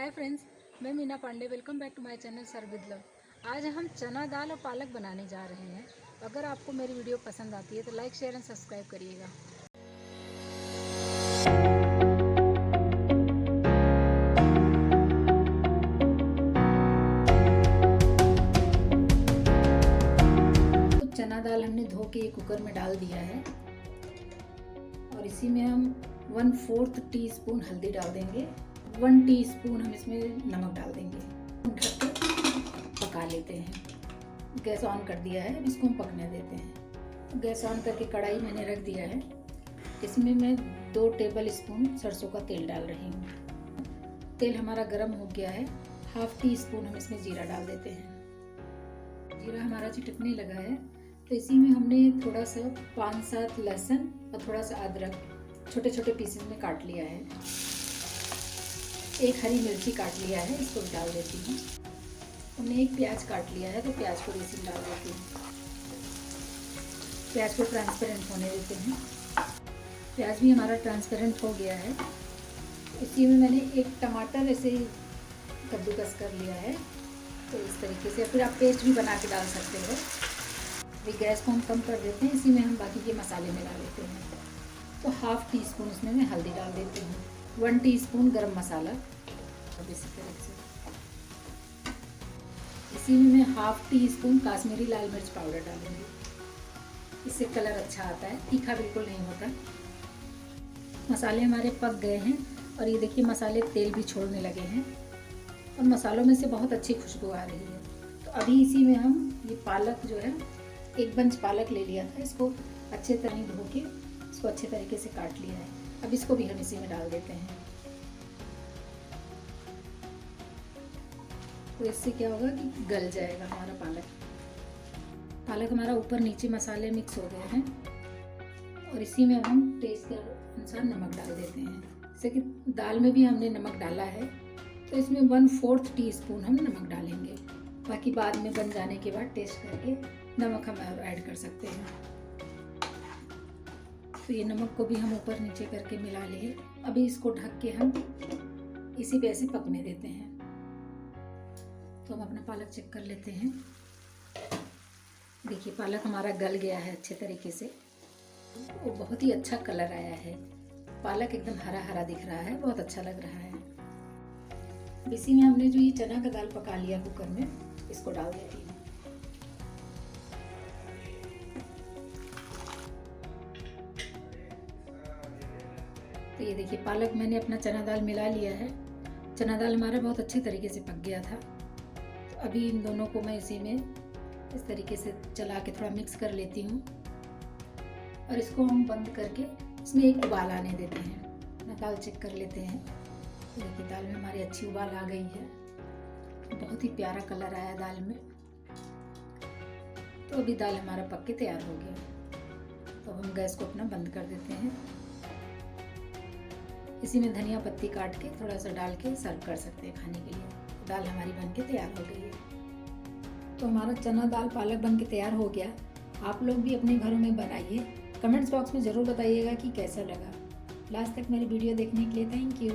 हाय friends, मैं Meena Pandey. Welcome back to my channel sir with love. आज हम चना दाल और पालक बनाने जा रहे हैं। अगर आपको मेरी वीडियो पसंद आती है तो लाइक शेयर एंड सब्सक्राइब करिएगा। तो चना दाल हमने धो के कुकर में डाल दिया है और इसी में हम 1/4 टीस्पून हल्दी डाल देंगे। 1 टीस्पून हम इसमें नमक डाल देंगे। ढक के पका लेते हैं। गैस ऑन कर दिया है, अब इसको हम पकने देते हैं। गैस ऑन करके कढ़ाई मैंने रख दिया है। इसमें मैं 2 टेबल स्पून सरसों का तेल डाल रही हूँ। तेल हमारा गर्म हो गया है। 1/2 टीस्पून हम इसमें जीरा डाल देते हैं। जीरा हमारा चिटकने लगा है तो इसी में हमने थोड़ा सा 5-7 लहसुन और थोड़ा सा अदरक छोटे छोटे पीसेस में काट लिया है। 1 हरी मिर्ची काट लिया है, इसको डाल देती हूँ। हमने 1 प्याज काट लिया है तो प्याज को इसी में डाल देती हूँ। प्याज को ट्रांसपेरेंट होने देते हैं। प्याज भी हमारा ट्रांसपेरेंट हो गया है। इसी में मैंने 1 टमाटर ऐसे ही कद्दूकस कर लिया है, तो इस तरीके से फिर आप पेस्ट भी बना के डाल सकते हो। अभी गैस को हम कम कर देते हैं। इसी में हम बाकी के मसाले मिला लेते हैं। तो 1/2 टीस्पून इसमें मैं हल्दी डाल देती हूँ। 1 टीस्पून गरम मसाला। अब इसी तरह से इसी में मैं 1/2 टीस्पून काश्मीरी लाल मिर्च पाउडर डालूंगी। इससे कलर अच्छा आता है, तीखा बिल्कुल नहीं होता। मसाले हमारे पक गए हैं और ये देखिए मसाले तेल भी छोड़ने लगे हैं और मसालों में से बहुत अच्छी खुशबू आ रही है। तो अभी इसी में हम ये पालक जो है, 1 बंच पालक ले लिया था, इसको अच्छे तरह धो के इसको अच्छे तरीके से काट लिया है। अब इसको भी हम इसी में डाल देते हैं। तो इससे क्या होगा कि गल जाएगा हमारा पालक हमारा ऊपर नीचे मसाले मिक्स हो गए हैं। और इसी में हम टेस्ट के अनुसार नमक डाल देते हैं। जैसे कि दाल में भी हमने नमक डाला है तो इसमें 1/4 टीस्पून हम नमक डालेंगे। बाकी बाद में बन जाने के बाद टेस्ट करके नमक हम ऐड कर सकते हैं। तो ये नमक को भी हम ऊपर नीचे करके मिला लिए। अभी इसको ढक के हम इसी पे ऐसे पकने देते हैं। तो हम अपना पालक चेक कर लेते हैं। देखिए पालक हमारा गल गया है अच्छे तरीके से। वो बहुत ही अच्छा कलर आया है। पालक एकदम हरा हरा दिख रहा है, बहुत अच्छा लग रहा है। इसी में हमने जो ये चना का दाल पका लिया कुकर में, इसको डाल देती हूँ। तो ये देखिए पालक मैंने अपना चना दाल मिला लिया है। चना दाल हमारा बहुत अच्छे तरीके से पक गया था। तो अभी इन दोनों को मैं इसी में इस तरीके से चला के थोड़ा मिक्स कर लेती हूँ और इसको हम बंद करके इसमें एक उबाल आने देते हैं। अपना दाल चेक कर लेते हैं। देखिए दाल में हमारी अच्छी उबाल आ गई है। बहुत ही प्यारा कलर आया दाल में। तो अभी दाल हमारा पक के तैयार हो गया। तो हम गैस को अपना बंद कर देते हैं। इसी में धनिया पत्ती काट के थोड़ा सा डाल के सर्व कर सकते हैं खाने के लिए। दाल हमारी बन के तैयार हो गई है। तो हमारा चना दाल पालक बन के तैयार हो गया। आप लोग भी अपने घरों में बनाइए। कमेंट्स बॉक्स में ज़रूर बताइएगा कि कैसा लगा। लास्ट तक मेरी वीडियो देखने के लिए थैंक यू।